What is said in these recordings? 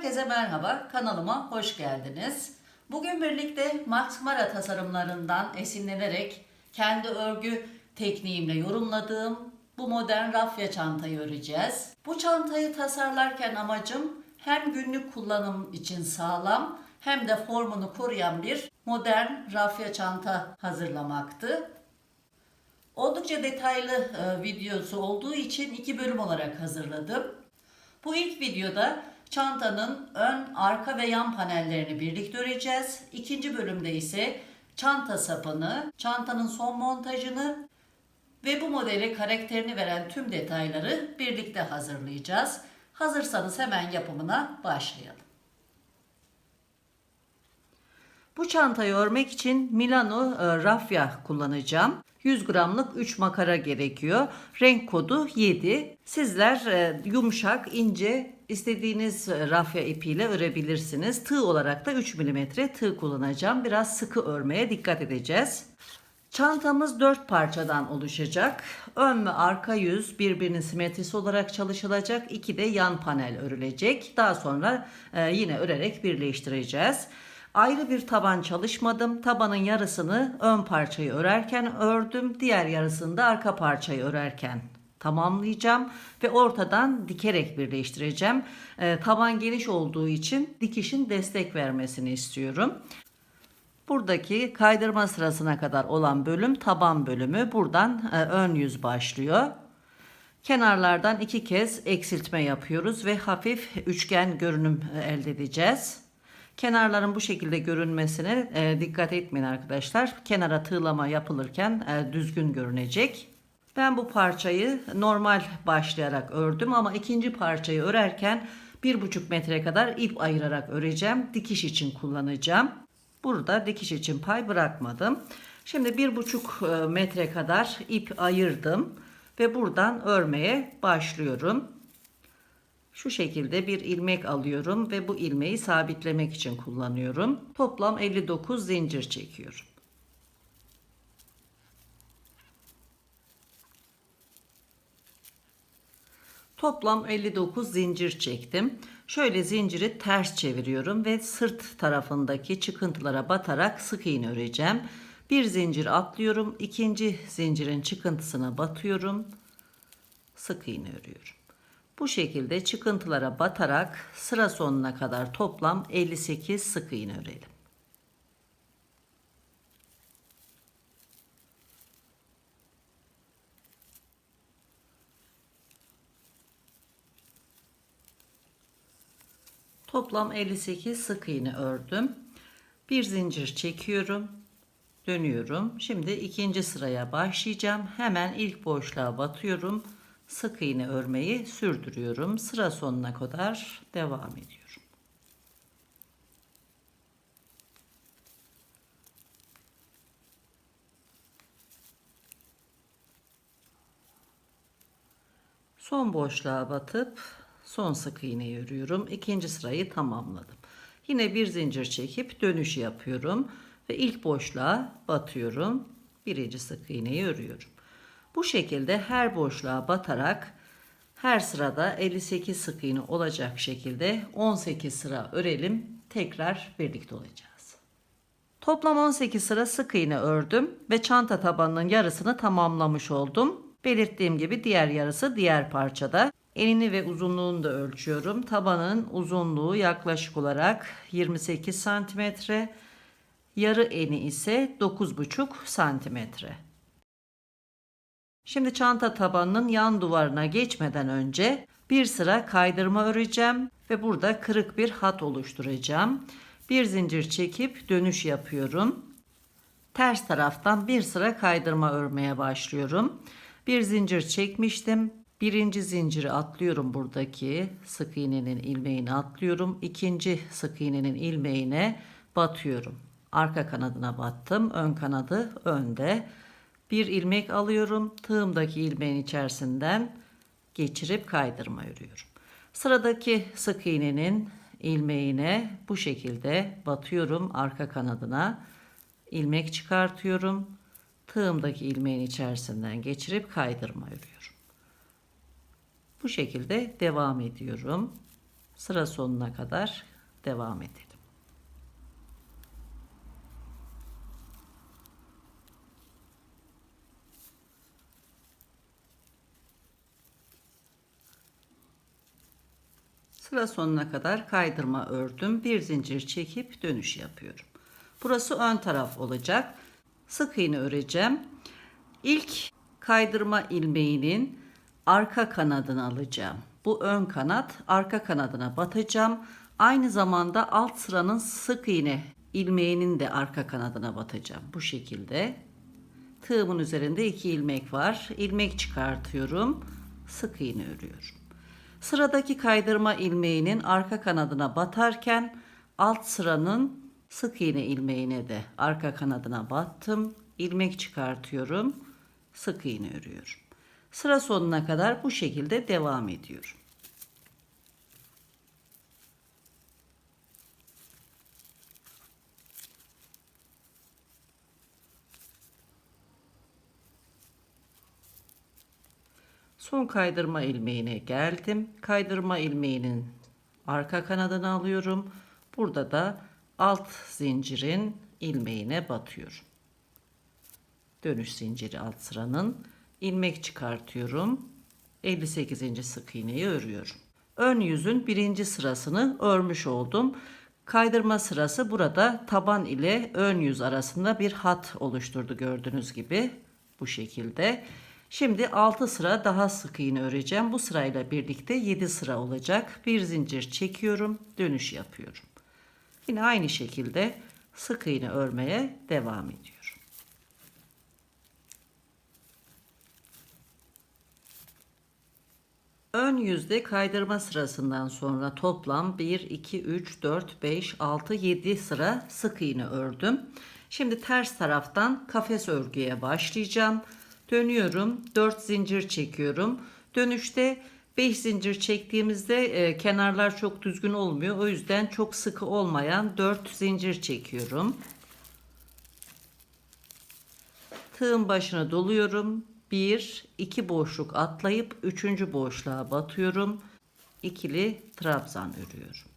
Herkese merhaba, kanalıma hoş geldiniz. Bugün birlikte Max Mara tasarımlarından esinlenerek kendi örgü tekniğimle yorumladığım bu modern rafya çantayı öreceğiz. Bu çantayı tasarlarken amacım hem günlük kullanım için sağlam hem de formunu koruyan bir modern rafya çanta hazırlamaktı. Oldukça detaylı videosu olduğu için 2 bölüm olarak hazırladım. Bu ilk videoda çantanın ön, arka ve yan panellerini birlikte öreceğiz. İkinci bölümde ise çanta sapını, çantanın son montajını ve bu modele karakterini veren tüm detayları birlikte hazırlayacağız. Hazırsanız hemen yapımına başlayalım. Bu çantayı örmek için Milano rafya kullanacağım. 100 gramlık 3 makara gerekiyor. Renk kodu 7. Sizler yumuşak, ince istediğiniz rafya ipiyle örebilirsiniz. Tığ olarak da 3 mm tığ kullanacağım. Biraz sıkı örmeye dikkat edeceğiz. Çantamız 4 parçadan oluşacak. Ön ve arka yüz birbirinin simetrisi olarak çalışılacak. 2 de yan panel örülecek. Daha sonra yine örerek birleştireceğiz. Ayrı bir taban çalışmadım. Tabanın yarısını ön parçayı örerken ördüm. Diğer yarısını da arka parçayı örerken tamamlayacağım ve ortadan dikerek birleştireceğim. Taban geniş olduğu için dikişin destek vermesini istiyorum. Buradaki kaydırma sırasına kadar olan bölüm taban bölümü. Buradan ön yüz başlıyor. Kenarlardan 2 kez eksiltme yapıyoruz ve hafif üçgen görünüm elde edeceğiz. Kenarların bu şekilde görünmesine dikkat etmeyin arkadaşlar. Kenara tığlama yapılırken düzgün görünecek. Ben bu parçayı normal başlayarak ördüm ama ikinci parçayı örerken 1,5 metre kadar ip ayırarak öreceğim. Dikiş için kullanacağım. Burada dikiş için pay bırakmadım. Şimdi 1,5 metre kadar ip ayırdım ve buradan örmeye başlıyorum. Şu şekilde bir ilmek alıyorum ve bu ilmeği sabitlemek için kullanıyorum. Toplam 59 zincir çekiyorum. Toplam 59 zincir çektim. Şöyle zinciri ters çeviriyorum ve sırt tarafındaki çıkıntılara batarak sık iğne öreceğim. Bir zincir atlıyorum. İkinci zincirin çıkıntısına batıyorum. Sık iğne örüyorum. Bu şekilde çıkıntılara batarak sıra sonuna kadar toplam 58 sık iğne örelim. Toplam 58 sık iğne ördüm. Bir zincir çekiyorum. Dönüyorum. Şimdi ikinci sıraya başlayacağım. Hemen ilk boşluğa batıyorum. Sık iğne örmeyi sürdürüyorum. Sıra sonuna kadar devam ediyorum. Son boşluğa batıp son sık iğneyi örüyorum. İkinci sırayı tamamladım. Yine bir zincir çekip dönüş yapıyorum ve ilk boşluğa batıyorum. Birinci sık iğneyi örüyorum. Bu şekilde her boşluğa batarak her sırada 58 sık iğne olacak şekilde 18 sıra örelim. Tekrar birlikte olacağız. Toplam 18 sıra sık iğne ördüm ve çanta tabanının yarısını tamamlamış oldum. Belirttiğim gibi diğer yarısı diğer parçada. Enini ve uzunluğunu da ölçüyorum. Tabanın uzunluğu yaklaşık olarak 28 cm. Yarı eni ise 9,5 cm. Şimdi çanta tabanının yan duvarına geçmeden önce bir sıra kaydırma öreceğim ve burada kırık bir hat oluşturacağım. Bir zincir çekip dönüş yapıyorum. Ters taraftan bir sıra kaydırma örmeye başlıyorum. Bir zincir çekmiştim. Birinci zinciri atlıyorum, buradaki sık iğnenin ilmeğini atlıyorum. İkinci sık iğnenin ilmeğine batıyorum. Arka kanadına battım. Ön kanadı önde. Bir ilmek alıyorum. Tığımdaki ilmeğin içerisinden geçirip kaydırma örüyorum. Sıradaki sık iğnenin ilmeğine bu şekilde batıyorum, arka kanadına ilmek çıkartıyorum. Tığımdaki ilmeğin içerisinden geçirip kaydırma örüyorum. Bu şekilde devam ediyorum. Sıra sonuna kadar devam edelim. Sıra sonuna kadar kaydırma ördüm. Bir zincir çekip dönüş yapıyorum. Burası ön taraf olacak. Sık iğne öreceğim. İlk kaydırma ilmeğinin arka kanadını alacağım. Bu ön kanat, arka kanadına batacağım. Aynı zamanda alt sıranın sık iğne ilmeğinin de arka kanadına batacağım. Bu şekilde. Tığımın üzerinde 2 ilmek var. İlmek çıkartıyorum. Sık iğne örüyorum. Sıradaki kaydırma ilmeğinin arka kanadına batarken alt sıranın sık iğne ilmeğine de arka kanadına battım. İlmek çıkartıyorum. Sık iğne örüyorum. Sıra sonuna kadar bu şekilde devam ediyorum. Son kaydırma ilmeğine geldim. Kaydırma ilmeğinin arka kanadını alıyorum. Burada da alt zincirin ilmeğine batıyorum. Dönüş zinciri alt sıranın ilmek çıkartıyorum. 58. sık iğneyi örüyorum. Ön yüzün birinci sırasını örmüş oldum. Kaydırma sırası burada taban ile ön yüz arasında bir hat oluşturdu gördüğünüz gibi bu şekilde. Şimdi 6 sıra daha sık iğne öreceğim. Bu sırayla birlikte 7 sıra olacak. Bir zincir çekiyorum, dönüş yapıyorum. Yine aynı şekilde sık iğne örmeye devam ediyorum. Ön yüzde kaydırma sırasından sonra toplam 1, 2, 3, 4, 5, 6, 7 sıra sık iğne ördüm. Şimdi ters taraftan kafes örgüye başlayacağım. Dönüyorum, 4 zincir çekiyorum. Dönüşte 5 zincir çektiğimizde kenarlar çok düzgün olmuyor. O yüzden çok sıkı olmayan 4 zincir çekiyorum. Tığın başına doluyorum. 1, 2 boşluk atlayıp 3. boşluğa batıyorum. İkili trabzan örüyorum.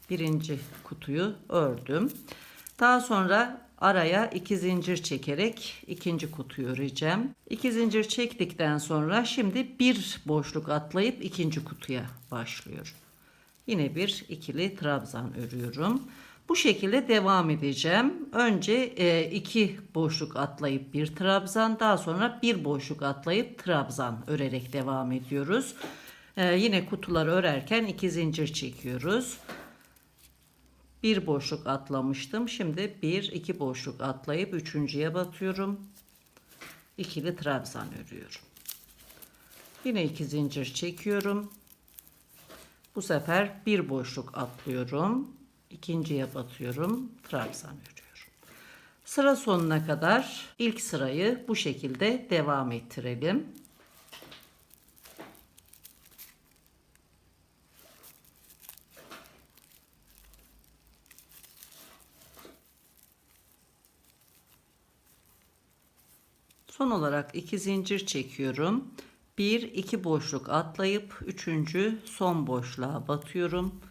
Birinci kutuyu ördüm. Daha sonra araya 2 zincir çekerek ikinci kutuyu öreceğim. 2 zincir çektikten sonra şimdi bir boşluk atlayıp ikinci kutuya başlıyorum. Yine bir ikili trabzan örüyorum. Bu şekilde devam edeceğim. Önce 2 boşluk atlayıp bir trabzan, daha sonra bir boşluk atlayıp trabzan örerek devam ediyoruz. Yine kutuları örerken 2 zincir çekiyoruz. Bir boşluk atlamıştım. Şimdi 1 2 boşluk atlayıp üçüncüye batıyorum. İkili trabzan örüyorum. Yine 2 zincir çekiyorum. Bu sefer bir boşluk atlıyorum. İkinciye batıyorum. Trabzan örüyorum. Sıra sonuna kadar ilk sırayı bu şekilde devam ettirelim. Son olarak 2 zincir çekiyorum. 1 2 boşluk atlayıp üçüncü son boşluğa batıyorum.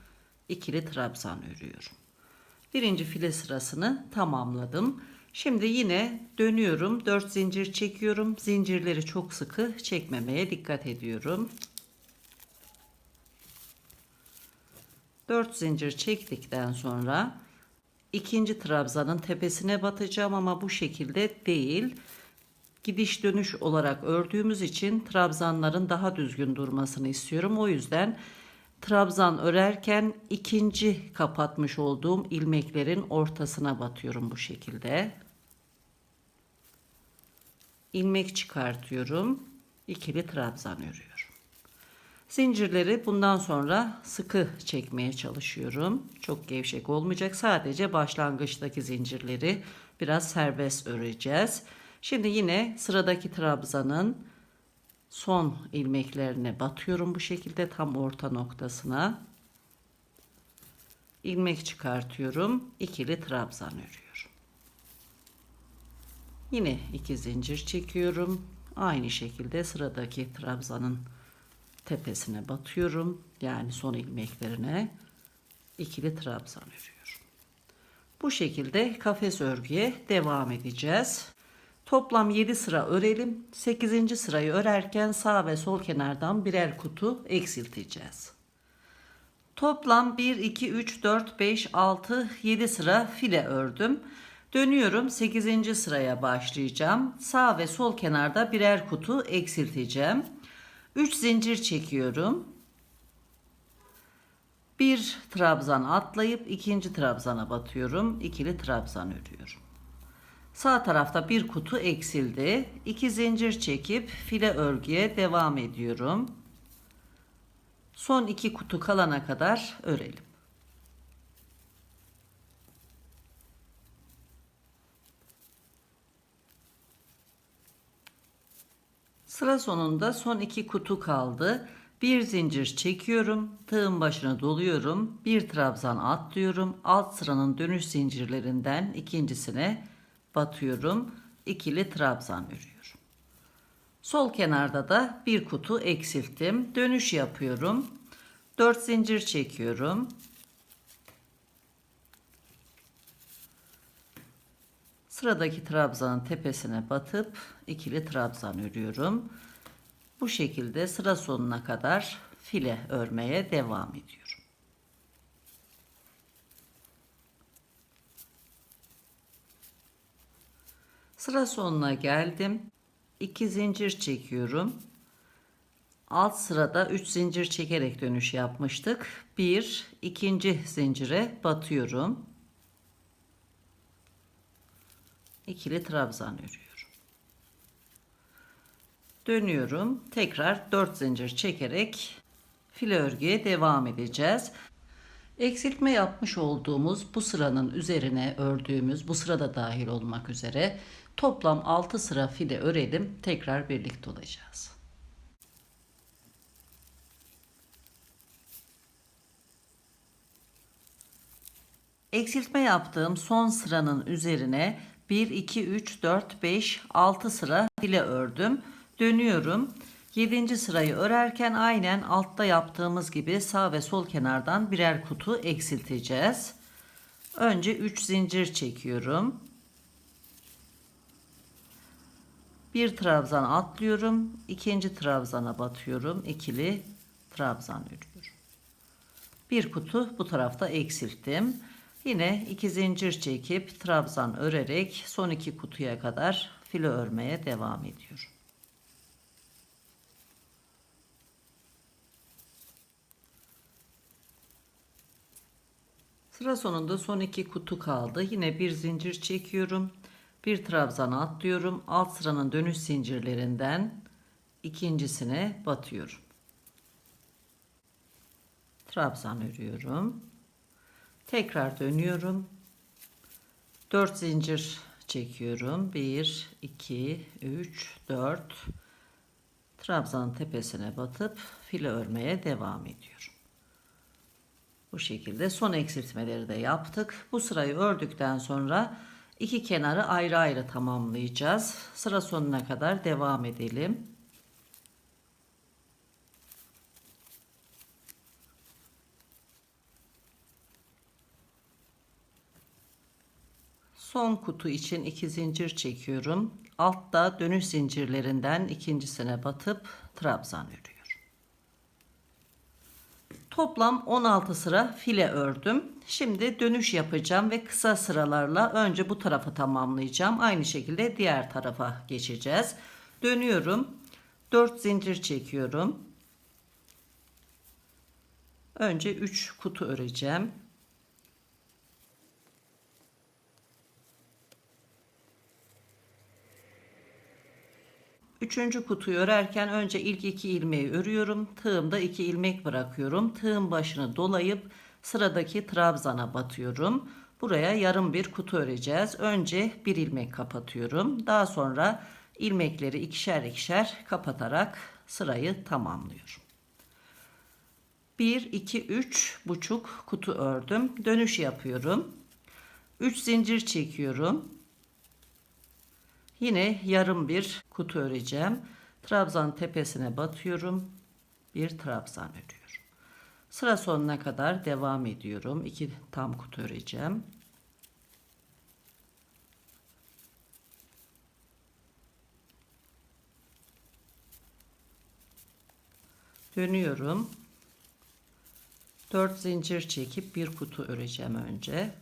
İkili trabzan örüyorum. Birinci file sırasını tamamladım. Şimdi yine dönüyorum. 4 zincir çekiyorum. Zincirleri çok sıkı çekmemeye dikkat ediyorum. 4 zincir çektikten sonra ikinci trabzanın tepesine batacağım ama bu şekilde değil. Gidiş dönüş olarak ördüğümüz için trabzanların daha düzgün durmasını istiyorum. O yüzden trabzan örerken ikinci kapatmış olduğum ilmeklerin ortasına batıyorum bu şekilde. İlmek çıkartıyorum. İkili trabzan örüyorum. Zincirleri bundan sonra sıkı çekmeye çalışıyorum. Çok gevşek olmayacak. Sadece başlangıçtaki zincirleri biraz serbest öreceğiz. Şimdi yine sıradaki trabzanın son ilmeklerine batıyorum bu şekilde tam orta noktasına. İlmek çıkartıyorum. İkili trabzan örüyorum. Yine 2 zincir çekiyorum. Aynı şekilde sıradaki trabzanın tepesine batıyorum. Yani son ilmeklerine ikili trabzan örüyorum. Bu şekilde kafes örgüye devam edeceğiz. Toplam 7 sıra örelim. 8. sırayı örerken sağ ve sol kenardan birer kutu eksilteceğiz. Toplam 1, 2, 3, 4, 5, 6, 7 sıra file ördüm. Dönüyorum, 8. sıraya başlayacağım. Sağ ve sol kenarda birer kutu eksilteceğim. 3 zincir çekiyorum. Bir trabzan atlayıp ikinci trabzana batıyorum. İkili trabzan örüyorum. Sağ tarafta bir kutu eksildi. 2 zincir çekip file örgüye devam ediyorum. Son 2 kutu kalana kadar örelim. Sıra sonunda son 2 kutu kaldı. Bir zincir çekiyorum. Tığın başına doluyorum. Bir trabzan atlıyorum. Alt sıranın dönüş zincirlerinden ikincisine batıyorum. İkili trabzan örüyorum. Sol kenarda da bir kutu eksilttim. Dönüş yapıyorum. 4 zincir çekiyorum. Sıradaki trabzanın tepesine batıp ikili trabzan örüyorum. Bu şekilde sıra sonuna kadar file örmeye devam ediyorum. Sıra sonuna geldim. 2 zincir çekiyorum. Alt sırada 3 zincir çekerek dönüş yapmıştık. Bir, ikinci zincire batıyorum. İkili trabzan örüyorum. Dönüyorum. Tekrar 4 zincir çekerek file örgüye devam edeceğiz. Eksiltme yapmış olduğumuz bu sıranın üzerine ördüğümüz, bu sırada dahil olmak üzere toplam 6 sıra file örelim. Tekrar birlikte olacağız. Eksiltme yaptığım son sıranın üzerine 1, 2, 3, 4, 5, 6 sıra file ördüm. Dönüyorum. 7. sırayı örerken aynen altta yaptığımız gibi sağ ve sol kenardan birer kutu eksilteceğiz. Önce 3 zincir çekiyorum. Bir trabzan atlıyorum. İkinci trabzana batıyorum. İkili trabzan örüyorum. Bir kutu bu tarafta eksilttim. Yine 2 zincir çekip trabzan örerek son 2 kutuya kadar file örmeye devam ediyorum. Sıra sonunda son 2 kutu kaldı. Yine bir zincir çekiyorum. Bir trabzan atlıyorum. Alt sıranın dönüş zincirlerinden ikincisine batıyorum. Trabzan örüyorum. Tekrar dönüyorum. 4 zincir çekiyorum. 1, 2, 3, 4. Trabzanın tepesine batıp file örmeye devam ediyorum. Bu şekilde son eksiltmeleri de yaptık. Bu sırayı ördükten sonra iki kenarı ayrı ayrı tamamlayacağız. Sıra sonuna kadar devam edelim. Son kutu için 2 zincir çekiyorum. Altta dönüş zincirlerinden ikincisine batıp trabzan örüyorum. Toplam 16 sıra file ördüm. Şimdi dönüş yapacağım ve kısa sıralarla önce bu tarafı tamamlayacağım. Aynı şekilde diğer tarafa geçeceğiz. Dönüyorum. 4 zincir çekiyorum. Önce 3 kutu öreceğim. Üçüncü kutuyu örerken önce ilk 2 ilmeği örüyorum. Tığımda 2 ilmek bırakıyorum. Tığın başını dolayıp sıradaki trabzana batıyorum. Buraya yarım bir kutu öreceğiz. Önce bir ilmek kapatıyorum. Daha sonra ilmekleri ikişer ikişer kapatarak sırayı tamamlıyorum. 1, 2, 3 buçuk kutu ördüm. Dönüş yapıyorum. 3 zincir çekiyorum. Yine yarım bir kutu öreceğim. Trabzan tepesine batıyorum. Bir trabzan örüyorum. Sıra sonuna kadar devam ediyorum. 2 tam kutu öreceğim. Dönüyorum. 4 zincir çekip bir kutu öreceğim önce.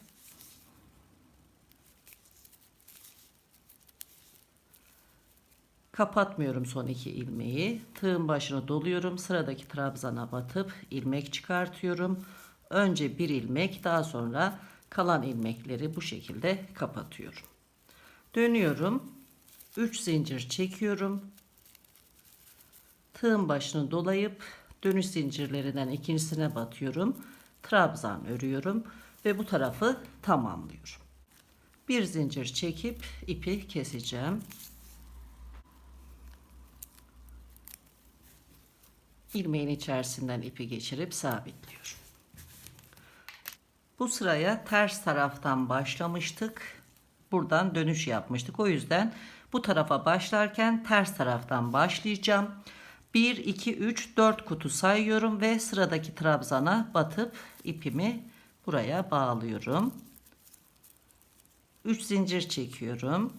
Kapatmıyorum son 2 ilmeği. Tığın başını doluyorum. Sıradaki trabzana batıp ilmek çıkartıyorum. Önce bir ilmek, daha sonra kalan ilmekleri bu şekilde kapatıyorum. Dönüyorum. 3 zincir çekiyorum. Tığın başını dolayıp dönüş zincirlerinden ikincisine batıyorum. Trabzan örüyorum ve bu tarafı tamamlıyorum. Bir zincir çekip ipi keseceğim. İlmeğin içerisinden ipi geçirip sabitliyorum. Bu sıraya ters taraftan başlamıştık. Buradan dönüş yapmıştık. O yüzden bu tarafa başlarken ters taraftan başlayacağım. 1, 2, 3, 4 kutu sayıyorum ve sıradaki trabzana batıp ipimi buraya bağlıyorum. 3 zincir çekiyorum.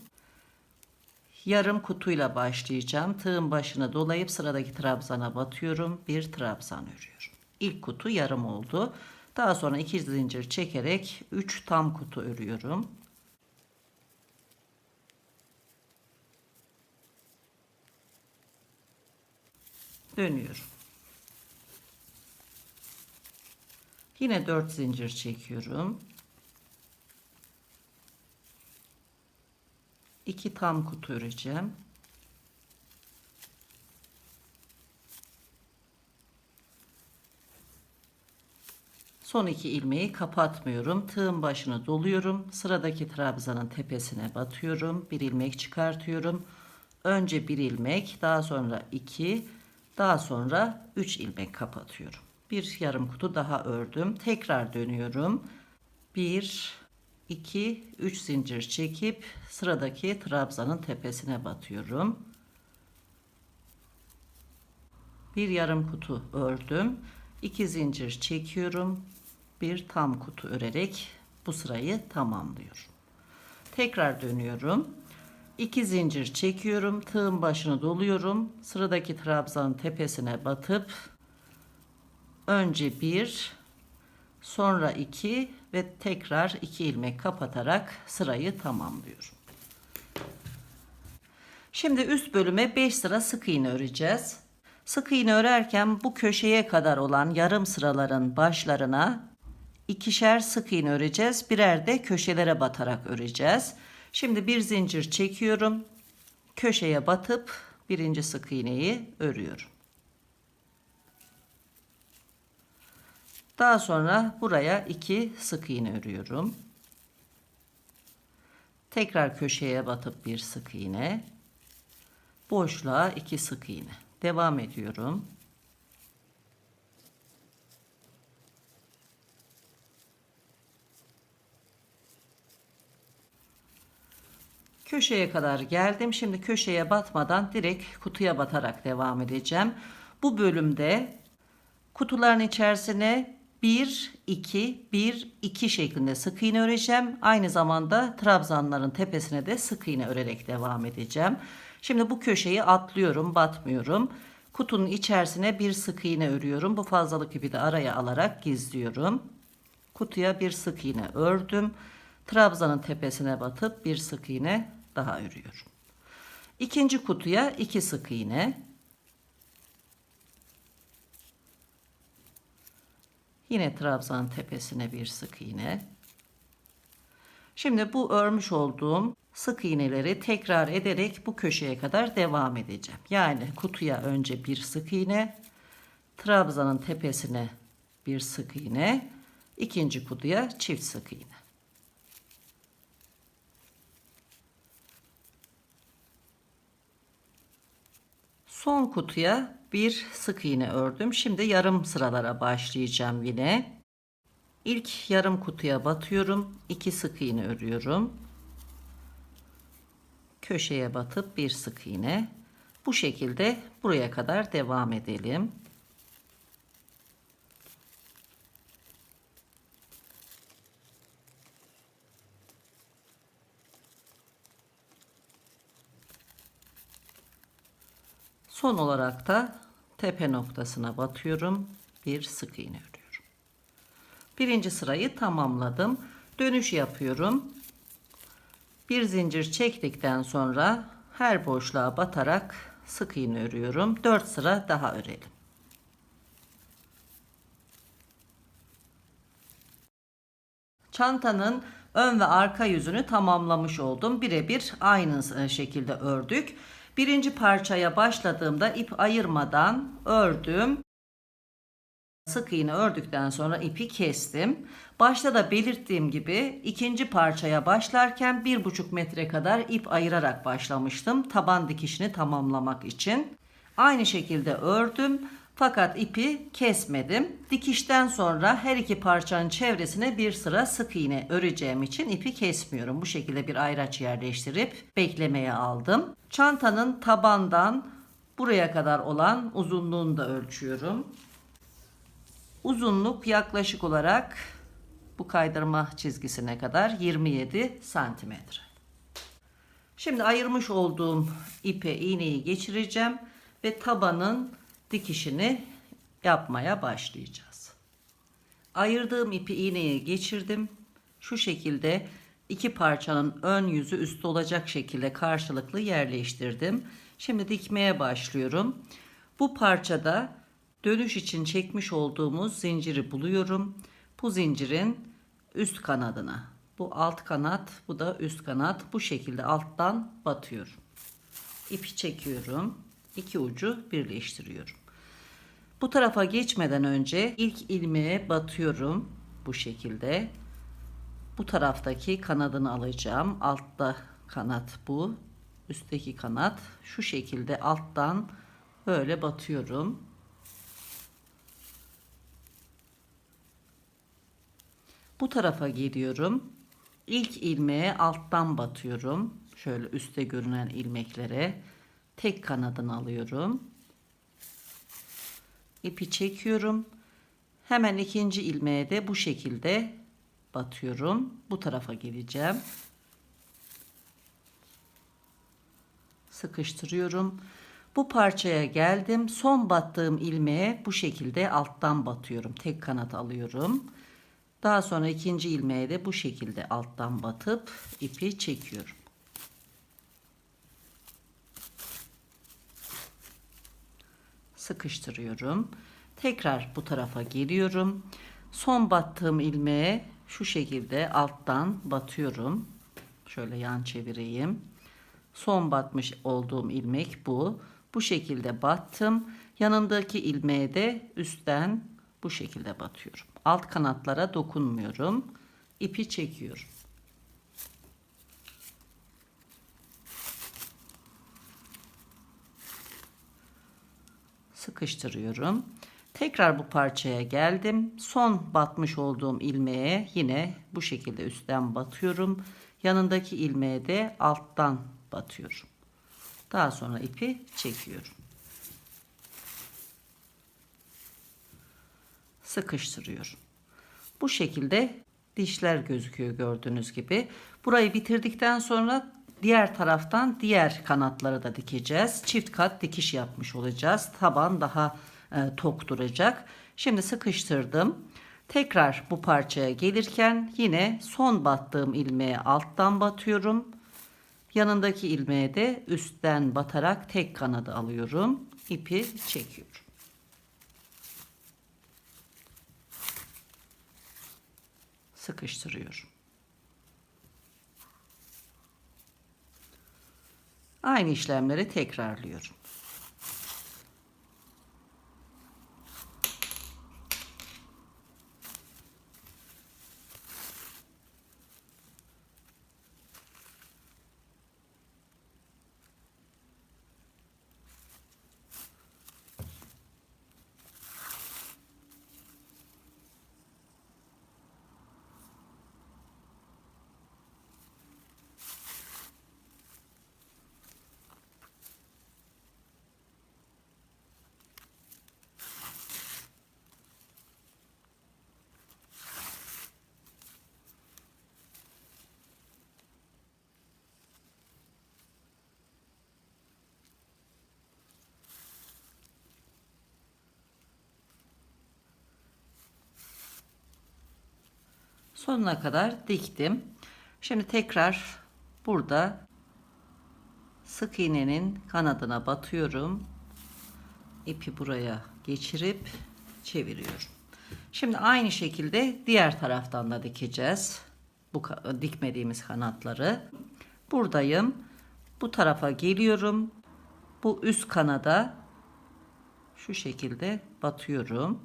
Yarım kutuyla başlayacağım. Tığın başını dolayıp sıradaki trabzana batıyorum. Bir trabzan örüyorum. İlk kutu yarım oldu. Daha sonra 2 zincir çekerek 3 tam kutu örüyorum. Dönüyorum. Yine 4 zincir çekiyorum. 2 tam kutu öreceğim. Son 2 ilmeği kapatmıyorum. Tığın başını doluyorum. Sıradaki trabzanın tepesine batıyorum. Bir ilmek çıkartıyorum. Önce bir ilmek, daha sonra 2, daha sonra 3 ilmek kapatıyorum. Bir yarım kutu daha ördüm. Tekrar dönüyorum. 1, 2, 3 zincir çekip sıradaki trabzanın tepesine batıyorum. Bir yarım kutu ördüm. 2 zincir çekiyorum. Bir tam kutu örerek bu sırayı tamamlıyorum. Tekrar dönüyorum. 2 zincir çekiyorum. Tığın başını doluyorum. Sıradaki trabzanın tepesine batıp önce 1, sonra 2 ve tekrar 2 ilmek kapatarak sırayı tamamlıyorum. Şimdi üst bölüme 5 sıra sık iğne öreceğiz. Sık iğne örerken bu köşeye kadar olan yarım sıraların başlarına ikişer sık iğne öreceğiz. Birer de köşelere batarak öreceğiz. Şimdi bir zincir çekiyorum. Köşeye batıp birinci sık iğneyi örüyorum. Daha sonra buraya 2 sık iğne örüyorum. Tekrar köşeye batıp bir sık iğne. Boşluğa 2 sık iğne. Devam ediyorum. Köşeye kadar geldim. Şimdi köşeye batmadan direkt kutuya batarak devam edeceğim. Bu bölümde kutuların içerisine 1, 2, 1, 2 şeklinde sık iğne öreceğim. Aynı zamanda trabzanların tepesine de sık iğne örerek devam edeceğim. Şimdi bu köşeyi atlıyorum, batmıyorum. Kutunun içerisine bir sık iğne örüyorum. Bu fazlalık ipi de araya alarak gizliyorum. Kutuya bir sık iğne ördüm. Trabzanın tepesine batıp bir sık iğne daha örüyorum. İkinci kutuya 2 sık iğne. Yine trabzanın tepesine bir sık iğne. Şimdi bu örmüş olduğum sık iğneleri tekrar ederek bu köşeye kadar devam edeceğim. Yani kutuya önce bir sık iğne, trabzanın tepesine bir sık iğne, ikinci kutuya çift sık iğne. Son kutuya bir sık iğne ördüm. Şimdi yarım sıralara başlayacağım yine. İlk yarım kutuya batıyorum. 2 sık iğne örüyorum. Köşeye batıp bir sık iğne. Bu şekilde buraya kadar devam edelim. Son olarak da tepe noktasına batıyorum. Bir sık iğne örüyorum. Birinci sırayı tamamladım. Dönüş yapıyorum. Bir zincir çektikten sonra her boşluğa batarak sık iğne örüyorum. 4 sıra daha örelim. Çantanın ön ve arka yüzünü tamamlamış oldum. Birebir aynı şekilde ördük. Birinci parçaya başladığımda ip ayırmadan ördüm. Sık iğne ördükten sonra ipi kestim. Başta da belirttiğim gibi ikinci parçaya başlarken 1,5 metre kadar ip ayırarak başlamıştım. Taban dikişini tamamlamak için. Aynı şekilde ördüm. Fakat ipi kesmedim. Dikişten sonra her iki parçanın çevresine bir sıra sık iğne öreceğim için ipi kesmiyorum. Bu şekilde bir ayraç yerleştirip beklemeye aldım. Çantanın tabandan buraya kadar olan uzunluğunu da ölçüyorum. Uzunluk yaklaşık olarak bu kaydırma çizgisine kadar 27 santimetre. Şimdi ayırmış olduğum ipe iğneyi geçireceğim ve tabanın dikişini yapmaya başlayacağız. Ayırdığım ipi iğneye geçirdim. Şu şekilde iki parçanın ön yüzü üstü olacak şekilde karşılıklı yerleştirdim. Şimdi dikmeye başlıyorum. Bu parçada dönüş için çekmiş olduğumuz zinciri buluyorum. Bu zincirin üst kanadına, bu alt kanat, bu da üst kanat, bu şekilde alttan batıyorum. İpi çekiyorum. İki ucu birleştiriyorum. Bu tarafa geçmeden önce ilk ilmeğe batıyorum bu şekilde. Bu taraftaki kanadını alacağım. Altta kanat bu. Üstteki kanat. Şu şekilde alttan böyle batıyorum. Bu tarafa geliyorum. İlk ilmeğe alttan batıyorum. Şöyle üstte görünen ilmeklere. Tek kanadını alıyorum. İpi çekiyorum. Hemen ikinci ilmeğe de bu şekilde batıyorum. Bu tarafa geleceğim. Sıkıştırıyorum. Bu parçaya geldim. Son battığım ilmeğe bu şekilde alttan batıyorum. Tek kanat alıyorum. Daha sonra ikinci ilmeğe de bu şekilde alttan batıp ipi çekiyorum. Sıkıştırıyorum. Tekrar bu tarafa geliyorum. Son battığım ilmeğe şu şekilde alttan batıyorum. Şöyle yan çevireyim. Son batmış olduğum ilmek bu. Bu şekilde battım. Yanındaki ilmeğe de üstten bu şekilde batıyorum. Alt kanatlara dokunmuyorum. İpi çekiyorum. Sıkıştırıyorum. Tekrar bu parçaya geldim. Son batmış olduğum ilmeğe yine bu şekilde üstten batıyorum. Yanındaki ilmeğe de alttan batıyorum. Daha sonra ipi çekiyorum. Sıkıştırıyorum. Bu şekilde dişler gözüküyor gördüğünüz gibi. Burayı bitirdikten sonra diğer taraftan diğer kanatları da dikeceğiz. Çift kat dikiş yapmış olacağız. Taban daha tok duracak. Şimdi sıkıştırdım. Tekrar bu parçaya gelirken yine son battığım ilmeğe alttan batıyorum. Yanındaki ilmeğe de üstten batarak tek kanadı alıyorum. İpi çekiyorum. Sıkıştırıyorum. Aynı işlemleri tekrarlıyorum. Sonuna kadar diktim. Şimdi tekrar burada sık iğnenin kanadına batıyorum. İpi buraya geçirip çeviriyorum. Şimdi aynı şekilde diğer taraftan da dikeceğiz. Bu dikmediğimiz kanatları. Buradayım. Bu tarafa geliyorum. Bu üst kanada şu şekilde batıyorum.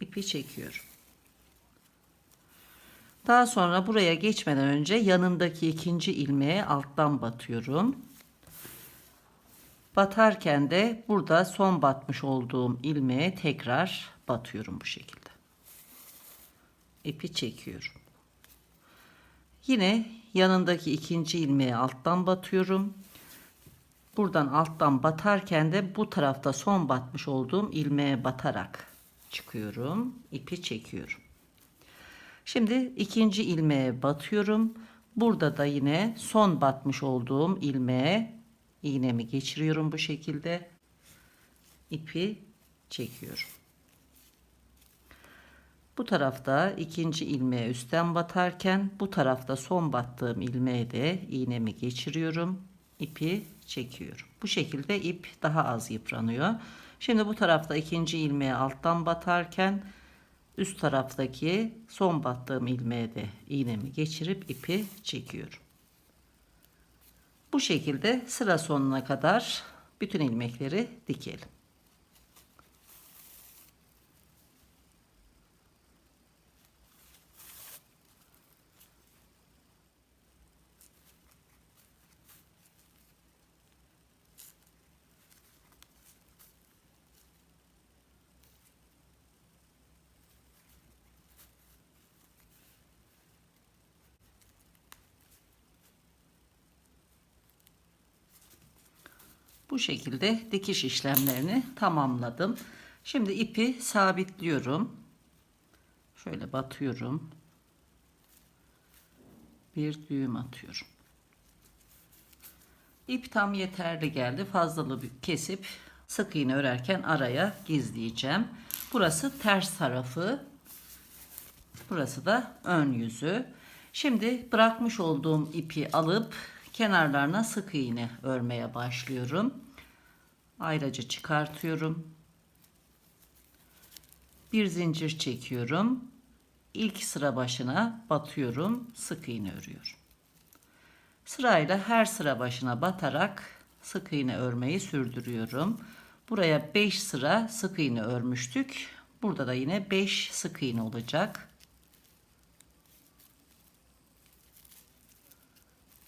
İpi çekiyorum. Daha sonra buraya geçmeden önce yanındaki ikinci ilmeğe alttan batıyorum. Batarken de burada son batmış olduğum ilmeğe tekrar batıyorum bu şekilde. İpi çekiyorum. Yine yanındaki ikinci ilmeğe alttan batıyorum. Buradan alttan batarken de bu tarafta son batmış olduğum ilmeğe batarak çıkıyorum. İpi çekiyorum. Şimdi ikinci ilmeğe batıyorum. Burada da yine son batmış olduğum ilmeğe iğnemi geçiriyorum bu şekilde. İpi çekiyorum. Bu tarafta ikinci ilmeğe üstten batarken bu tarafta son battığım ilmeğe de iğnemi geçiriyorum. İpi çekiyorum. Bu şekilde ip daha az yıpranıyor. Şimdi bu tarafta ikinci ilmeğe alttan batarken üst taraftaki son battığım ilmeğe de iğnemi geçirip ipi çekiyorum. Bu şekilde sıra sonuna kadar bütün ilmekleri dikelim. Bu şekilde dikiş işlemlerini tamamladım. Şimdi ipi sabitliyorum. Şöyle batıyorum. Bir düğüm atıyorum. İp tam yeterli geldi. Fazlalığı kesip sık iğne örerken araya gizleyeceğim. Burası ters tarafı. Burası da ön yüzü. Şimdi bırakmış olduğum ipi alıp kenarlarına sık iğne örmeye başlıyorum. Ayrıca çıkartıyorum. Bir zincir çekiyorum. İlk sıra başına batıyorum. Sık iğne örüyorum. Sırayla her sıra başına batarak sık iğne örmeyi sürdürüyorum. Buraya 5 sıra sık iğne örmüştük. Burada da yine 5 sık iğne olacak.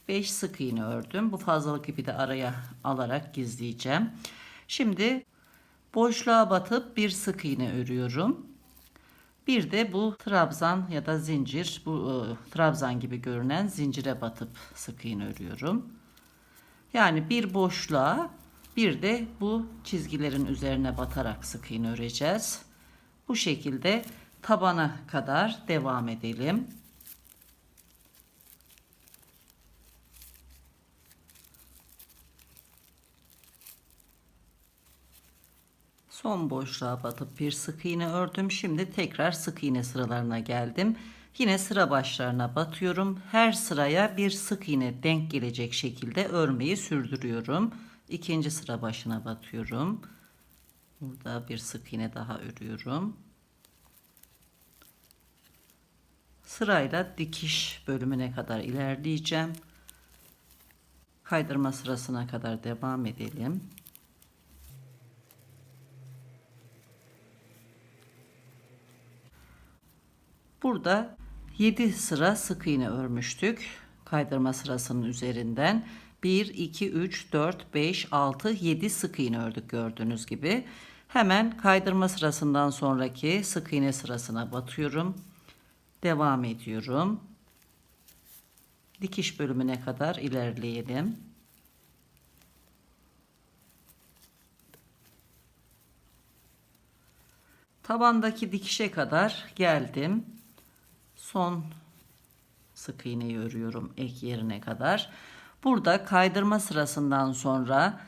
5 sık iğne ördüm. Bu fazlalık ipi de araya alarak gizleyeceğim. Şimdi boşluğa batıp bir sık iğne örüyorum. Bir de bu trabzan ya da zincir, bu trabzan gibi görünen zincire batıp sık iğne örüyorum. Yani bir boşluğa, bir de bu çizgilerin üzerine batarak sık iğne öreceğiz. Bu şekilde tabana kadar devam edelim. Son boşluğa batıp bir sık iğne ördüm. Şimdi tekrar sık iğne sıralarına geldim. Yine sıra başlarına batıyorum. Her sıraya bir sık iğne denk gelecek şekilde örmeyi sürdürüyorum. İkinci sıra başına batıyorum. Burada bir sık iğne daha örüyorum. Sırayla dikiş bölümüne kadar ilerleyeceğim. Kaydırma sırasına kadar devam edelim. Burada 7 sıra sık iğne örmüştük. Kaydırma sırasının üzerinden 1, 2, 3, 4, 5, 6, 7 sık iğne ördük gördüğünüz gibi. Hemen kaydırma sırasından sonraki sık iğne sırasına batıyorum. Devam ediyorum. Dikiş bölümüne kadar ilerleyelim. Tabandaki dikişe kadar geldim. Son sık iğneyi örüyorum ek yerine kadar. Burada kaydırma sırasından sonra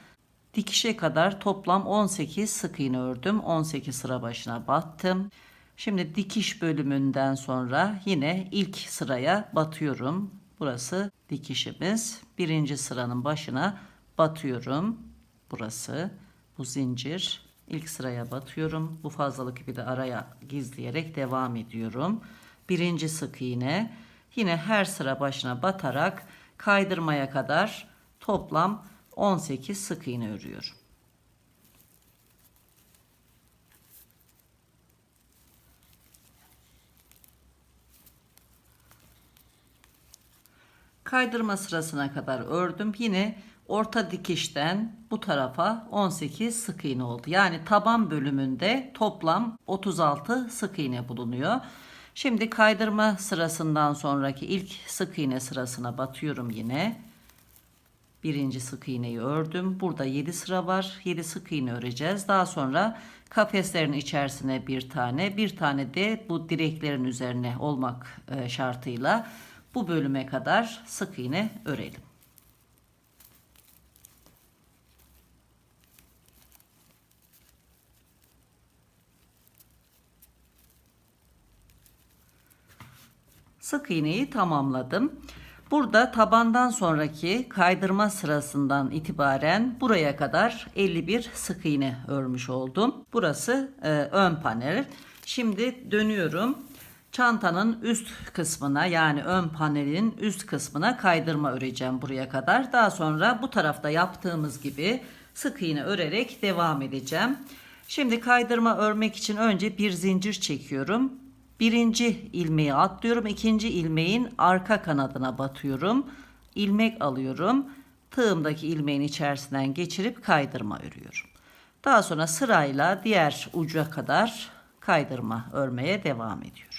dikişe kadar toplam 18 sık iğne ördüm. 18 sıra başına battım. Şimdi dikiş bölümünden sonra yine ilk sıraya batıyorum. Burası dikişimiz. Birinci sıranın başına batıyorum. Burası bu zincir. İlk sıraya batıyorum. Bu fazlalık ipi de araya gizleyerek devam ediyorum. Birinci sık iğne. Yine her sıra başına batarak kaydırmaya kadar toplam 18 sık iğne örüyorum. Kaydırma sırasına kadar ördüm. Yine orta dikişten bu tarafa 18 sık iğne oldu. Yani taban bölümünde toplam 36 sık iğne bulunuyor. Şimdi kaydırma sırasından sonraki ilk sık iğne sırasına batıyorum yine. Birinci sık iğneyi ördüm. Burada 7 sıra var. 7 sık iğne öreceğiz. Daha sonra kafeslerin içerisine bir tane de bu direklerin üzerine olmak şartıyla bu bölüme kadar sık iğne örelim. Sık iğneyi tamamladım. Burada tabandan sonraki kaydırma sırasından itibaren buraya kadar 51 sık iğne örmüş oldum. Burası ön panel. Şimdi dönüyorum. Çantanın üst kısmına, yani ön panelin üst kısmına kaydırma öreceğim buraya kadar. Daha sonra bu tarafta yaptığımız gibi sık iğne örerek devam edeceğim. Şimdi kaydırma örmek için önce bir zincir çekiyorum. Birinci ilmeği atlıyorum. İkinci ilmeğin arka kanadına batıyorum. İlmek alıyorum. Tığımdaki ilmeğin içerisinden geçirip kaydırma örüyorum. Daha sonra sırayla diğer uca kadar kaydırma örmeye devam ediyorum.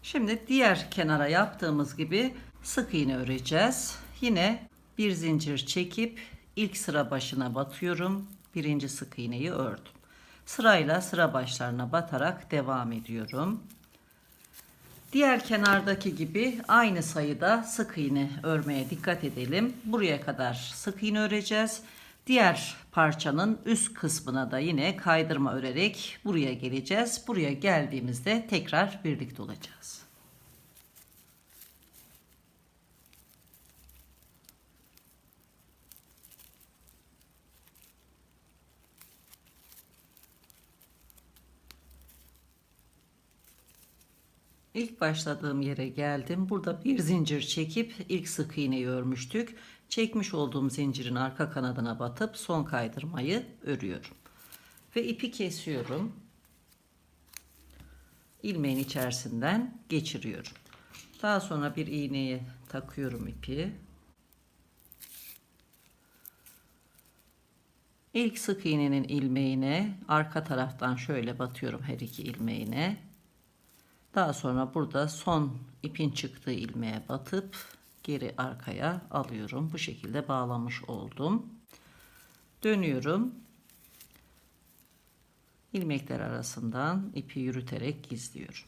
Şimdi diğer kenara yaptığımız gibi sık iğne öreceğiz. Yine bir zincir çekip ilk sıra başına batıyorum. Birinci sık iğneyi ördüm. Sırayla sıra başlarına batarak devam ediyorum. Diğer kenardaki gibi aynı sayıda sık iğne örmeye dikkat edelim. Buraya kadar sık iğne öreceğiz. Diğer parçanın üst kısmına da yine kaydırma örerek buraya geleceğiz. Buraya geldiğimizde tekrar birlikte olacağız. İlk başladığım yere geldim. Burada bir zincir çekip ilk sık iğneyi örmüştük. Çekmiş olduğum zincirin arka kanadına batıp son kaydırmayı örüyorum. Ve ipi kesiyorum. İlmeğin içerisinden geçiriyorum. Daha sonra bir iğneye takıyorum ipi. İlk sık iğnenin ilmeğine arka taraftan şöyle batıyorum, her iki ilmeğine. Daha sonra burada son ipin çıktığı ilmeğe batıp geri arkaya alıyorum. Bu şekilde bağlamış oldum. Dönüyorum. İlmekler arasından ipi yürüterek gizliyorum.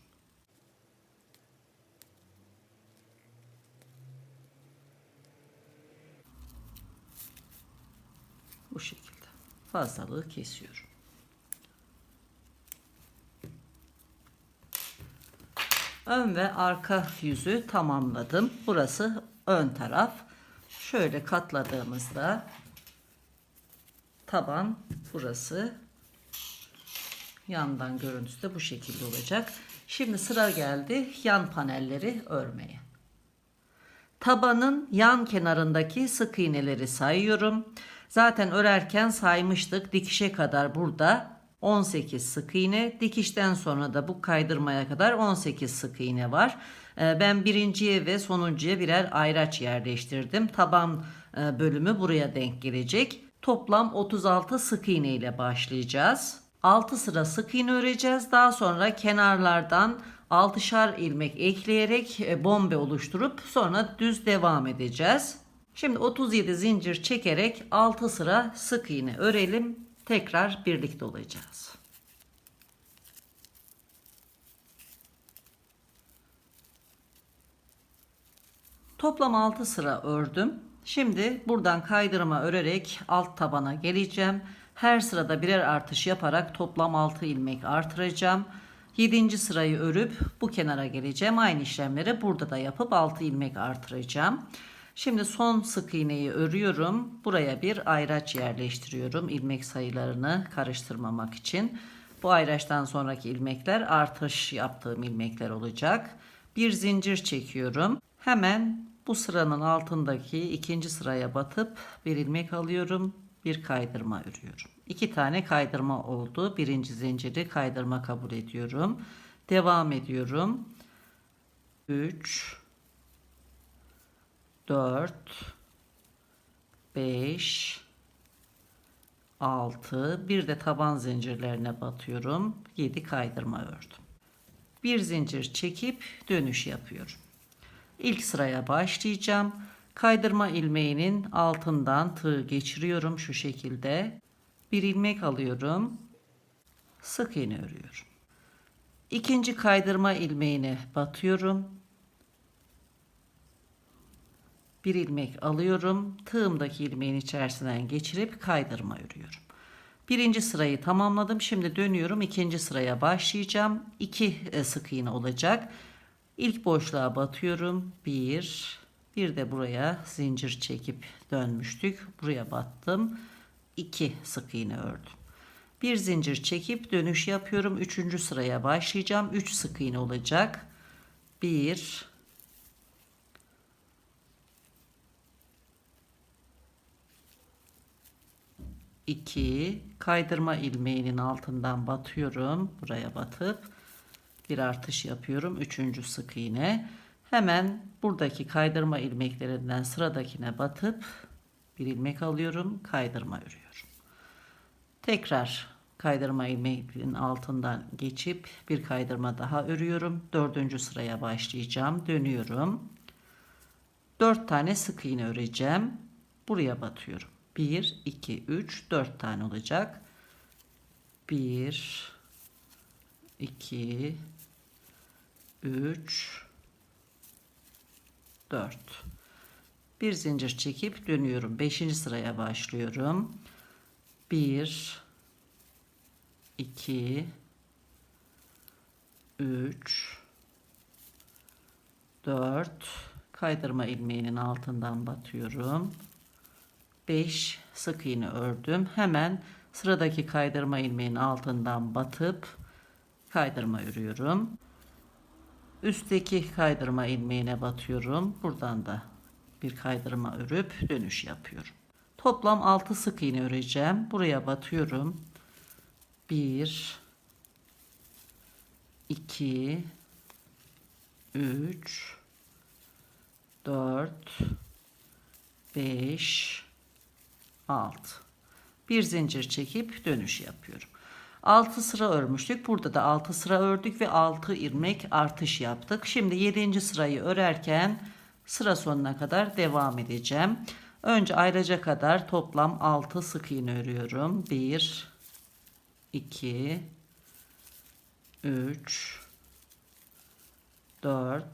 Bu şekilde fazlalığı kesiyorum. Ön ve arka yüzü tamamladım. Burası ön taraf. Şöyle katladığımızda taban burası. Yandan görüntüsü de bu şekilde olacak. Şimdi sıra geldi yan panelleri örmeye. Tabanın yan kenarındaki sık iğneleri sayıyorum. Zaten örerken saymıştık. Dikişe kadar burada 18 sık iğne. Dikişten sonra da bu kaydırmaya kadar 18 sık iğne var. Ben birinciye ve sonuncuya birer ayraç yerleştirdim. Taban bölümü buraya denk gelecek. Toplam 36 sık iğne ile başlayacağız. 6 sıra sık iğne öreceğiz. Daha sonra kenarlardan 6'şar ilmek ekleyerek bombe oluşturup sonra düz devam edeceğiz. Şimdi 37 zincir çekerek 6 sıra sık iğne örelim. Tekrar birlikte olacağız. Toplam 6 sıra ördüm. Şimdi buradan kaydırma örerek alt tabana geleceğim. Her sırada birer artış yaparak toplam 6 ilmek artıracağım. 7. sırayı örüp bu kenara geleceğim. Aynı işlemleri burada da yapıp 6 ilmek artıracağım. Şimdi son sık iğneyi örüyorum. Buraya bir ayraç yerleştiriyorum ilmek sayılarını karıştırmamak için. Bu ayraçtan sonraki ilmekler artış yaptığım ilmekler olacak. Bir zincir çekiyorum. Hemen bu sıranın altındaki ikinci sıraya batıp bir ilmek alıyorum. Bir kaydırma örüyorum. 2 tane kaydırma oldu. Birinci zinciri kaydırma kabul ediyorum. Devam ediyorum. 3 4 5 6 bir de taban zincirlerine batıyorum. 7 kaydırma ördüm. Bir zincir çekip dönüş yapıyorum. İlk sıraya başlayacağım. Kaydırma ilmeğinin altından tığ geçiriyorum şu şekilde. Bir ilmek alıyorum. Sık iğne örüyorum. İkinci kaydırma ilmeğine batıyorum. Bir ilmek alıyorum. Tığımdaki ilmeğin içerisinden geçirip kaydırma örüyorum. Birinci sırayı tamamladım. Şimdi dönüyorum. İkinci sıraya başlayacağım. 2 sık iğne olacak. İlk boşluğa batıyorum. Bir de buraya zincir çekip dönmüştük. Buraya battım. 2 sık iğne ördüm. Bir zincir çekip dönüş yapıyorum. Üçüncü sıraya başlayacağım. 3 sık iğne olacak. 1 2 kaydırma ilmeğinin altından batıyorum. Buraya batıp bir artış yapıyorum. Üçüncü sık iğne. Hemen buradaki kaydırma ilmeklerinden sıradakine batıp bir ilmek alıyorum. Kaydırma örüyorum. Tekrar kaydırma ilmeğinin altından geçip bir kaydırma daha örüyorum. Dördüncü sıraya başlayacağım. Dönüyorum. 4 tane sık iğne öreceğim. Buraya batıyorum. 1 2 3 4 tane olacak. 1 2 3 4 bir zincir çekip dönüyorum. 5. sıraya başlıyorum. 1 2 3 4 kaydırma ilmeğinin altından batıyorum. 5 sık iğne ördüm. Hemen sıradaki kaydırma ilmeğinin altından batıp kaydırma örüyorum. Üstteki kaydırma ilmeğine batıyorum. Buradan da bir kaydırma örüp dönüş yapıyorum. Toplam 6 sık iğne öreceğim. Buraya batıyorum. 1 2 3 4 5 6 bir zincir çekip dönüş yapıyorum. 6 sıra örmüştük. Burada da 6 sıra ördük ve 6 ilmek artış yaptık. Şimdi 7. sırayı örerken sıra sonuna kadar devam edeceğim. Önce ayraca kadar toplam 6 sık iğne örüyorum. 1 2 3 4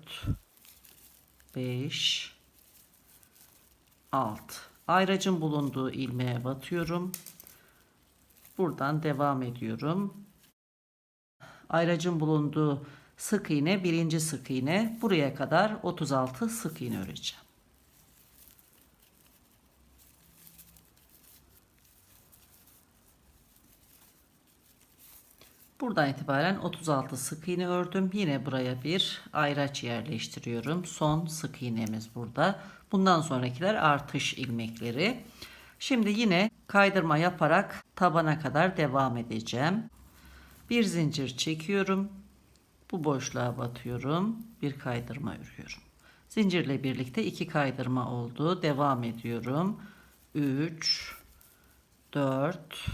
5 6 ayracın bulunduğu ilmeğe batıyorum. Buradan devam ediyorum. Ayracın bulunduğu sık iğne birinci sık iğne. Buraya kadar 36 sık iğne öreceğim. Buradan itibaren 36 sık iğne ördüm. Yine buraya bir ayraç yerleştiriyorum. Son sık iğnemiz burada. Bundan sonrakiler artış ilmekleri. Şimdi yine kaydırma yaparak tabana kadar devam edeceğim. Bir zincir çekiyorum. Bu boşluğa batıyorum. Bir kaydırma örüyorum. Zincirle birlikte 2 kaydırma oldu. Devam ediyorum. 3 4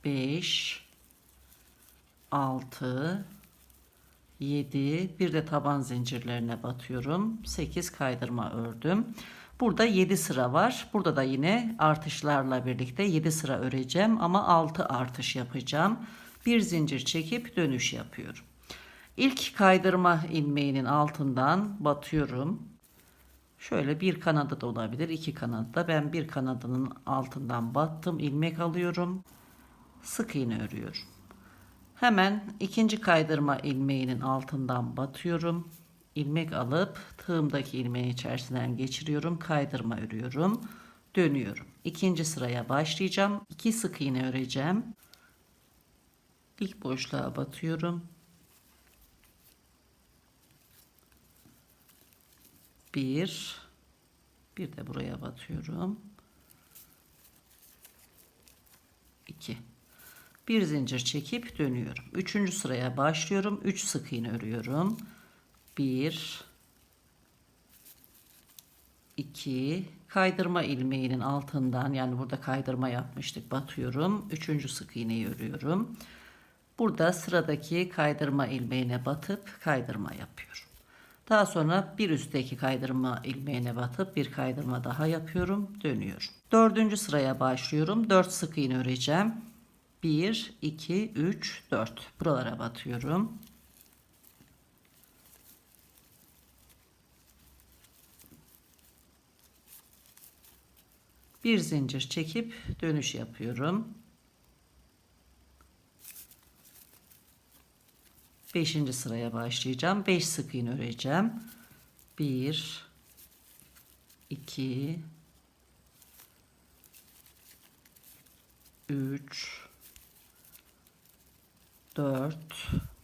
5 6 7 bir de taban zincirlerine batıyorum. 8 kaydırma ördüm. Burada 7 sıra var. Burada da yine artışlarla birlikte 7 sıra öreceğim ama 6 artış yapacağım. Bir zincir çekip dönüş yapıyorum. İlk kaydırma ilmeğinin altından batıyorum. Şöyle bir kanadı da olabilir, iki kanadı da. Ben bir kanadının altından battım, ilmek alıyorum, sık iğne örüyorum. Hemen ikinci kaydırma ilmeğinin altından batıyorum, ilmek alıp tığımdaki ilmeğin içerisinden geçiriyorum, kaydırma örüyorum, dönüyorum. İkinci sıraya başlayacağım. 2 sık iğne öreceğim. İlk boşluğa batıyorum. 1 de buraya batıyorum. 2 bir zincir çekip dönüyorum. Üçüncü sıraya başlıyorum. 3 sık iğne örüyorum. 1 2 kaydırma ilmeğinin altından, yani burada kaydırma yapmıştık, batıyorum. Üçüncü sık iğneyi örüyorum. Burada sıradaki kaydırma ilmeğine batıp kaydırma yapıyorum. Daha sonra bir üstteki kaydırma ilmeğine batıp bir kaydırma daha yapıyorum, dönüyorum. Dördüncü sıraya başlıyorum. 4 sık iğne öreceğim. 1 2 3 4 buralara batıyorum. Bir zincir çekip dönüş yapıyorum. 5. sıraya başlayacağım. 5 sık iğne öreceğim. 1 2 3 4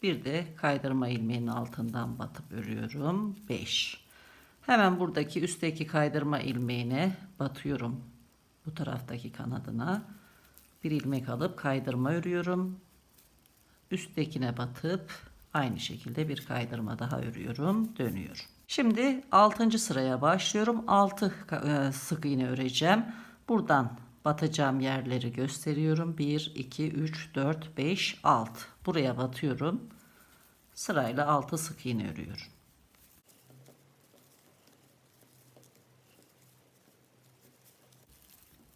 bir de kaydırma ilmeğinin altından batıp örüyorum. 5. Hemen buradaki üstteki kaydırma ilmeğine batıyorum. Bu taraftaki kanadına bir ilmek alıp kaydırma örüyorum. Üsttekine batıp aynı şekilde bir kaydırma daha örüyorum, dönüyorum. Şimdi 6. sıraya başlıyorum. 6 sık iğne öreceğim. Buradan batacağım yerleri gösteriyorum. 1 2 3 4 5 6 buraya batıyorum. Sırayla 6 sık iğne örüyorum.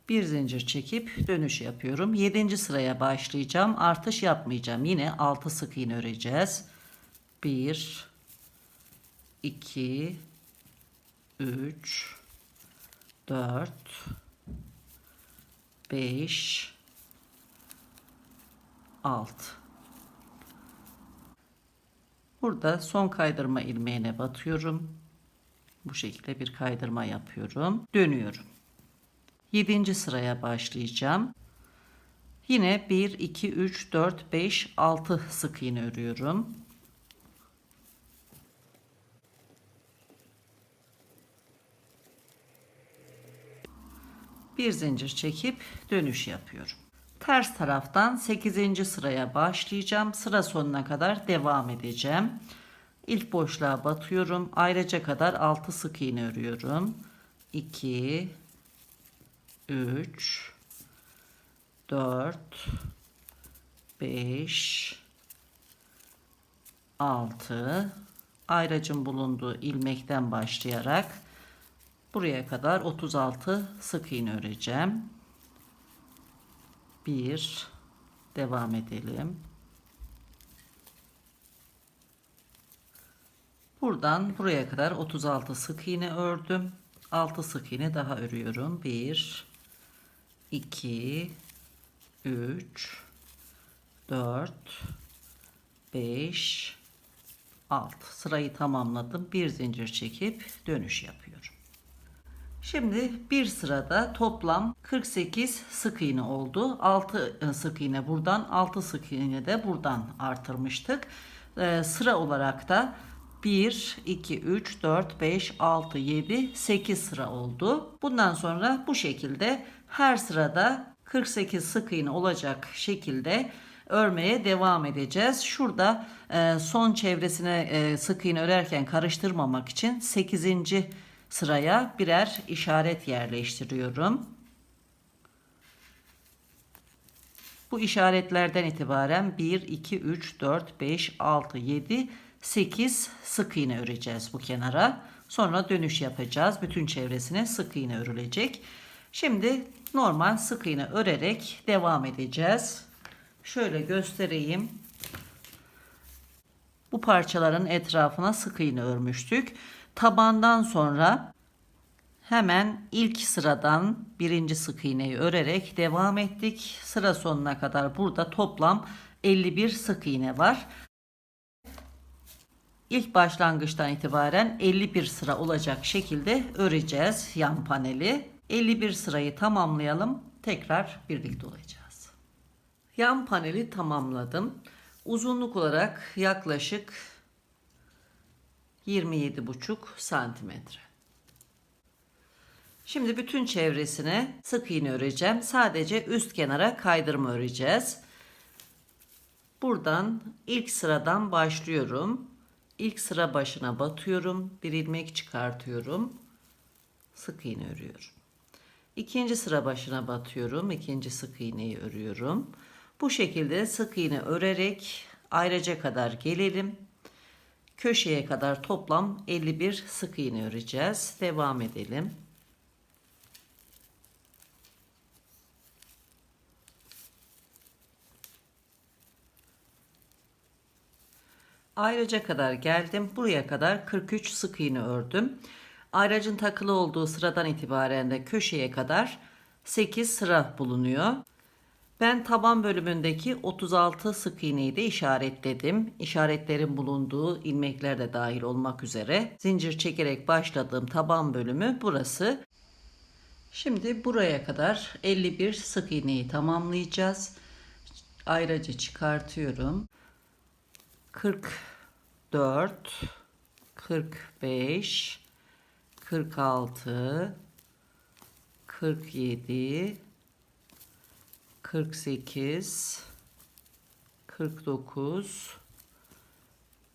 Bir zincir çekip dönüş yapıyorum. 7. sıraya başlayacağım. Artış yapmayacağım. Yine 6 sık iğne öreceğiz. 1 2 3 4 5 6 burada son kaydırma ilmeğine batıyorum. Bu şekilde bir kaydırma yapıyorum. Dönüyorum. 7. sıraya başlayacağım. Yine 1 2 3 4 5 6 sık iğne örüyorum. Bir zincir çekip dönüş yapıyorum. Ters taraftan 8. sıraya başlayacağım. Sıra sonuna kadar devam edeceğim. İlk boşluğa batıyorum. Ayrıca kadar 6 sık iğne örüyorum. 2 3 4 5 6 ayracın bulunduğu ilmekten başlayarak buraya kadar 36 sık iğne öreceğim. 1 devam edelim. Buradan buraya kadar 36 sık iğne ördüm. 6 sık iğne daha örüyorum. 1 2 3 4 5 6 sırayı tamamladım. Bir zincir çekip dönüş yapıyorum. Şimdi bir sırada toplam 48 sık iğne oldu. 6 sık iğne buradan, 6 sık iğne de buradan artırmıştık. Sıra olarak da 1 2 3 4 5 6 7 8 sıra oldu. Bundan sonra bu şekilde her sırada 48 sık iğne olacak şekilde örmeye devam edeceğiz. Şurada son çevresine sık iğne örerken karıştırmamak için 8. sıraya birer işaret yerleştiriyorum. Bu işaretlerden itibaren 1 2 3 4 5 6 7 8 sık iğne öreceğiz bu kenara. Sonra dönüş yapacağız. Bütün çevresine sık iğne örülecek. Şimdi normal sık iğne örerek devam edeceğiz. Şöyle göstereyim. Bu parçaların etrafına sık iğne örmüştük. Tabandan sonra Hemen ilk sıradan birinci sık iğneyi örerek devam ettik. Sıra sonuna kadar burada toplam 51 sık iğne var. İlk başlangıçtan itibaren 51 sıra olacak şekilde öreceğiz yan paneli. 51 sırayı tamamlayalım. Tekrar birlikte olacağız. Yan paneli tamamladım. Uzunluk olarak yaklaşık 27,5 santimetre. Şimdi bütün çevresine sık iğne öreceğim. Sadece üst kenara kaydırma öreceğiz. Buradan ilk sıradan başlıyorum. İlk sıra başına batıyorum. Bir ilmek çıkartıyorum. Sık iğne örüyorum. İkinci sıra başına batıyorum. İkinci sık iğneyi örüyorum. Bu şekilde sık iğne örerek ayrıca kadar gelelim. Köşeye kadar toplam 51 sık iğne öreceğiz. Devam edelim. Ayrıca kadar geldim. Buraya kadar 43 sık iğne ördüm. Ayracın takılı olduğu sıradan itibaren de köşeye kadar 8 sıra bulunuyor. Ben taban bölümündeki 36 sık iğneyi de işaretledim. İşaretlerin bulunduğu ilmekler de dahil olmak üzere zincir çekerek başladığım taban bölümü burası. Şimdi buraya kadar 51 sık iğneyi tamamlayacağız. Ayracı çıkartıyorum. 44, 45, 46, 47, 48, 49,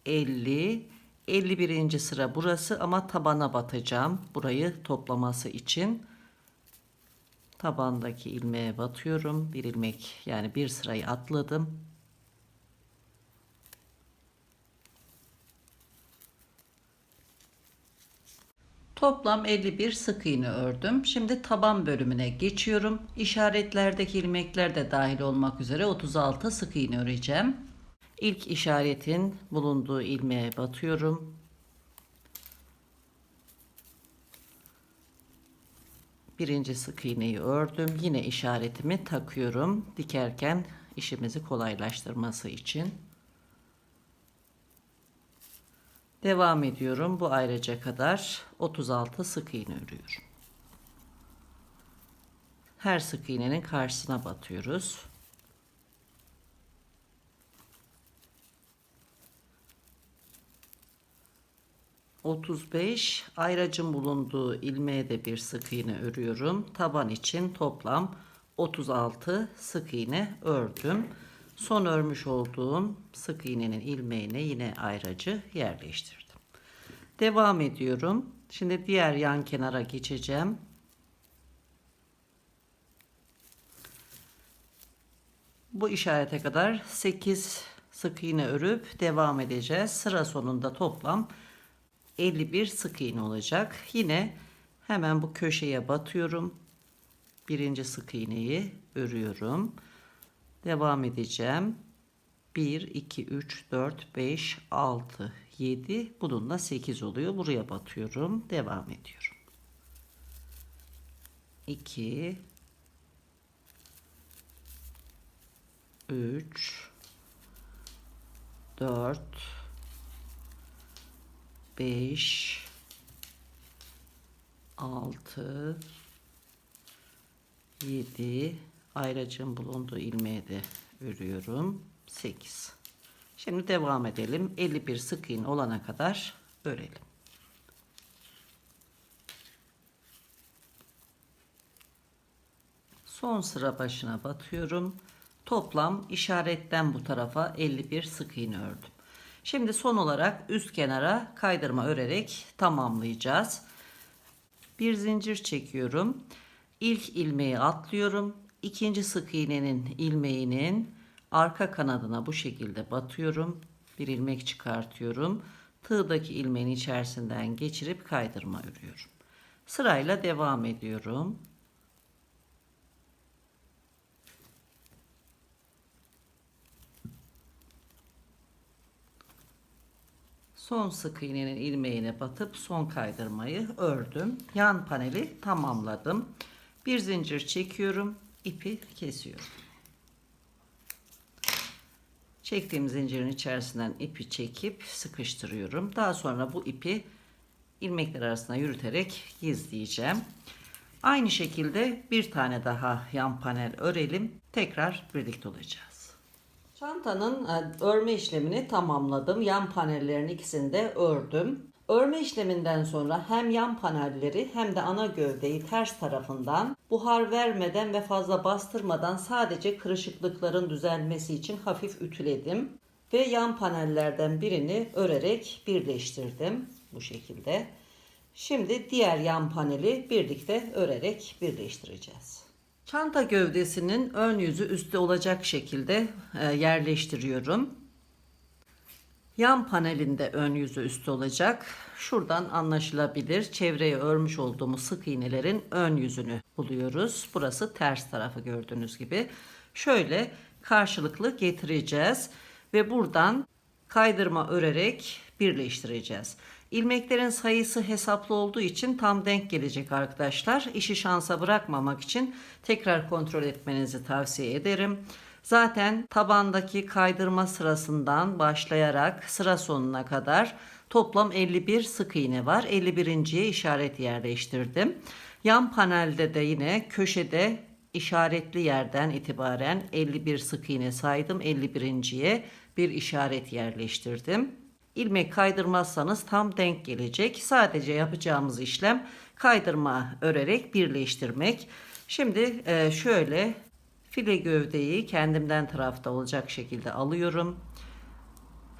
50, 51. sıra burası ama tabana batacağım. Burayı toplaması için tabandaki ilmeğe batıyorum. Bir ilmek yani bir sırayı atladım. Toplam 51 sık iğne ördüm. Şimdi taban bölümüne geçiyorum. İşaretlerdeki ilmekler de dahil olmak üzere 36 sık iğne öreceğim. İlk işaretin bulunduğu ilmeğe batıyorum. Birinci sık iğneyi ördüm. Yine işaretimi takıyorum. Dikerken işimizi kolaylaştırması için. Devam ediyorum. Bu ayrıca kadar 36 sık iğne örüyorum. Her sık iğnenin karşısına batıyoruz. ...35 ayracın bulunduğu ilmeğe de bir sık iğne örüyorum. Taban için toplam 36 sık iğne ördüm. Son örmüş olduğum sık iğnenin ilmeğine yine ayracı yerleştirdim. Devam ediyorum. Şimdi diğer yan kenara geçeceğim. Bu işarete kadar 8 sık iğne örüp devam edeceğiz. Sıra sonunda toplam 51 sık iğne olacak. Yine hemen bu köşeye batıyorum. Birinci sık iğneyi örüyorum. Devam edeceğim. 1, 2, 3, 4, 5, 6, 7. Bununla 8 oluyor. Buraya batıyorum. Devam ediyorum. 2, 3, 4, 5, 6, 7. Ayracın bulunduğu ilmeğe de örüyorum. 8. Şimdi devam edelim. 51 sık iğne olana kadar örelim. Son sıra başına batıyorum. Toplam işaretten bu tarafa 51 sık iğne ördüm. Şimdi son olarak üst kenara kaydırma örerek tamamlayacağız. Bir zincir çekiyorum. İlk ilmeği atlıyorum. İkinci sık iğnenin ilmeğinin arka kanadına bu şekilde batıyorum. Bir ilmek çıkartıyorum. Tığdaki ilmeğin içerisinden geçirip kaydırma örüyorum. Sırayla devam ediyorum. Son sık iğnenin ilmeğine batıp son kaydırmayı ördüm. Yan paneli tamamladım. Bir zincir çekiyorum, ipi kesiyorum. Çektiğim zincirin içerisinden ipi çekip sıkıştırıyorum. Daha sonra bu ipi ilmekler arasında yürüterek gizleyeceğim. Aynı şekilde bir tane daha yan panel örelim. Tekrar birlikte olacağız. Çantanın örme işlemini tamamladım. Yan panellerin ikisini de ördüm. Örme işleminden sonra hem yan panelleri hem de ana gövdeyi ters tarafından buhar vermeden ve fazla bastırmadan sadece kırışıklıkların düzelmesi için hafif ütüledim. Ve yan panellerden birini örerek birleştirdim. Bu şekilde. Şimdi diğer yan paneli birlikte örerek birleştireceğiz. Çanta gövdesinin ön yüzü üstte olacak şekilde yerleştiriyorum. Yan panelinde ön yüzü üstte olacak. Şuradan anlaşılabilir. Çevreye örmüş olduğumuz sık iğnelerin ön yüzünü buluyoruz. Burası ters tarafı gördüğünüz gibi. Şöyle karşılıklı getireceğiz ve buradan kaydırma örerek birleştireceğiz. İlmeklerin sayısı hesaplı olduğu için tam denk gelecek arkadaşlar. İşi şansa bırakmamak için tekrar kontrol etmenizi tavsiye ederim. Zaten tabandaki kaydırma sırasından başlayarak sıra sonuna kadar toplam 51 sık iğne var. 51.'ye işaret yerleştirdim. Yan panelde de yine köşede işaretli yerden itibaren 51 sık iğne saydım. 51.'ye bir işaret yerleştirdim. İlmek kaydırmazsanız tam denk gelecek. Sadece yapacağımız işlem kaydırma örerek birleştirmek. Şimdi şöyle file gövdeyi kendimden tarafta olacak şekilde alıyorum.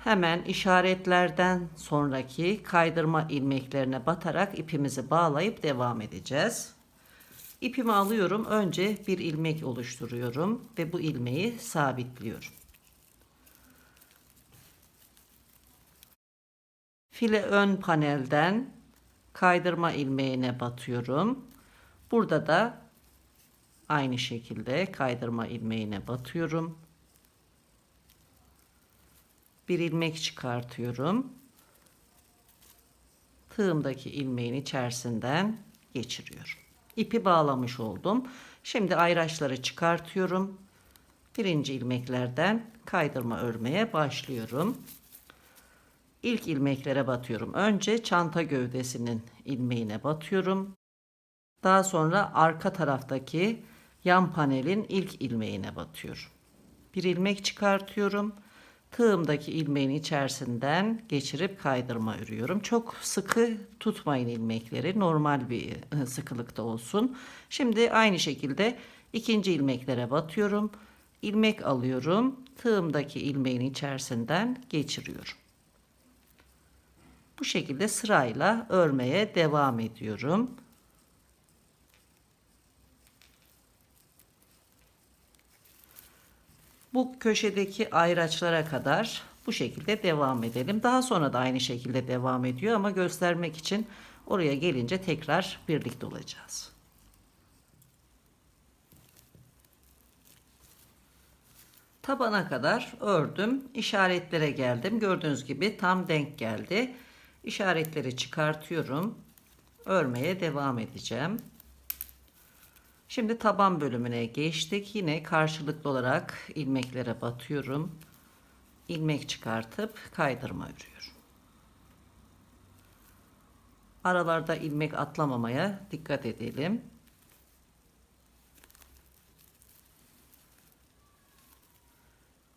Hemen işaretlerden sonraki kaydırma ilmeklerine batarak ipimizi bağlayıp devam edeceğiz. İpimi alıyorum. Önce bir ilmek oluşturuyorum ve bu ilmeği sabitliyorum. File ön panelden kaydırma ilmeğine batıyorum. Burada da aynı şekilde kaydırma ilmeğine batıyorum. Bir ilmek çıkartıyorum. Tığımdaki ilmeğin içerisinden geçiriyorum. İpi bağlamış oldum. Şimdi ayraçları çıkartıyorum. Birinci ilmeklerden kaydırma örmeye başlıyorum. İlk ilmeklere batıyorum. Önce çanta gövdesinin ilmeğine batıyorum. Daha sonra arka taraftaki yan panelin ilk ilmeğine batıyorum. Bir ilmek çıkartıyorum. Tığımdaki ilmeğin içerisinden geçirip kaydırma örüyorum. Çok sıkı tutmayın ilmekleri. Normal bir sıkılıkta olsun. Şimdi aynı şekilde ikinci ilmeklere batıyorum. İlmek alıyorum. Tığımdaki ilmeğin içerisinden geçiriyorum. Bu şekilde sırayla örmeye devam ediyorum. Bu köşedeki ayraçlara kadar bu şekilde devam edelim. Daha sonra da aynı şekilde devam ediyor ama göstermek için oraya gelince tekrar birlikte olacağız. Tabana kadar ördüm. İşaretlere geldim. Gördüğünüz gibi tam denk geldi. İşaretleri çıkartıyorum. Örmeye devam edeceğim. Şimdi taban bölümüne geçtik. Yine karşılıklı olarak ilmeklere batıyorum. İlmek çıkartıp kaydırma örüyorum. Aralarda ilmek atlamamaya dikkat edelim.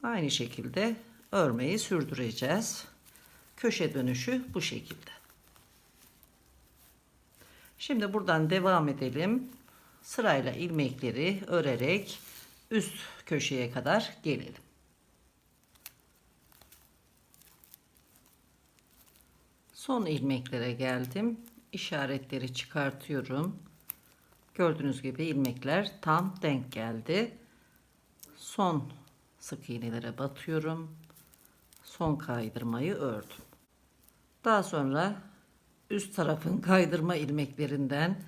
Aynı şekilde örmeyi sürdüreceğiz. Köşe dönüşü bu şekilde. Şimdi buradan devam edelim. Sırayla ilmekleri örerek üst köşeye kadar gelelim. Son ilmeklere geldim. İşaretleri çıkartıyorum. Gördüğünüz gibi ilmekler tam denk geldi. Son sık iğnelere batıyorum. Son kaydırmayı ördüm. Daha sonra üst tarafın kaydırma ilmeklerinden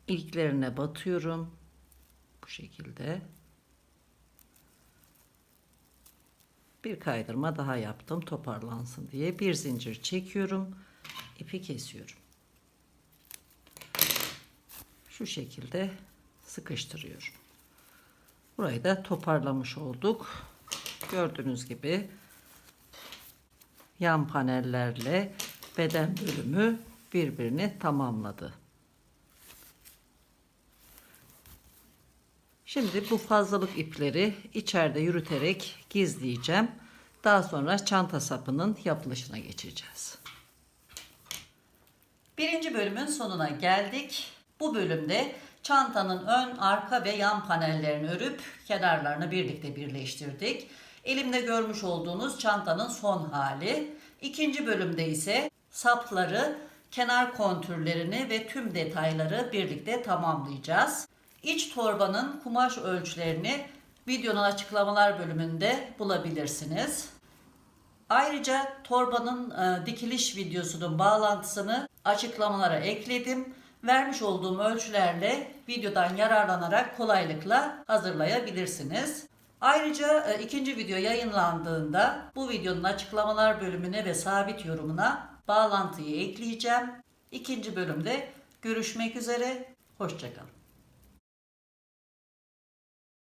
ilklerine batıyorum. Bu şekilde. Bir kaydırma daha yaptım toparlansın diye. Bir zincir çekiyorum. İpi kesiyorum. Şu şekilde sıkıştırıyorum. Burayı da toparlamış olduk. Gördüğünüz gibi yan panellerle beden bölümü birbirini tamamladı. Şimdi bu fazlalık ipleri içeride yürüterek gizleyeceğim. Daha sonra çanta sapının yapılışına geçeceğiz. Birinci bölümün sonuna geldik. Bu bölümde çantanın ön, arka ve yan panellerini örüp kenarlarını birlikte birleştirdik. Elimde görmüş olduğunuz çantanın son hali. İkinci bölümde ise sapları, kenar kontürlerini ve tüm detayları birlikte tamamlayacağız. İç torbanın kumaş ölçülerini videonun açıklamalar bölümünde bulabilirsiniz. Ayrıca torbanın dikiliş videosunun bağlantısını açıklamalara ekledim. Vermiş olduğum ölçülerle videodan yararlanarak kolaylıkla hazırlayabilirsiniz. Ayrıca ikinci video yayınlandığında bu videonun açıklamalar bölümüne ve sabit yorumuna bağlantıyı ekleyeceğim. İkinci bölümde görüşmek üzere. Hoşça kalın.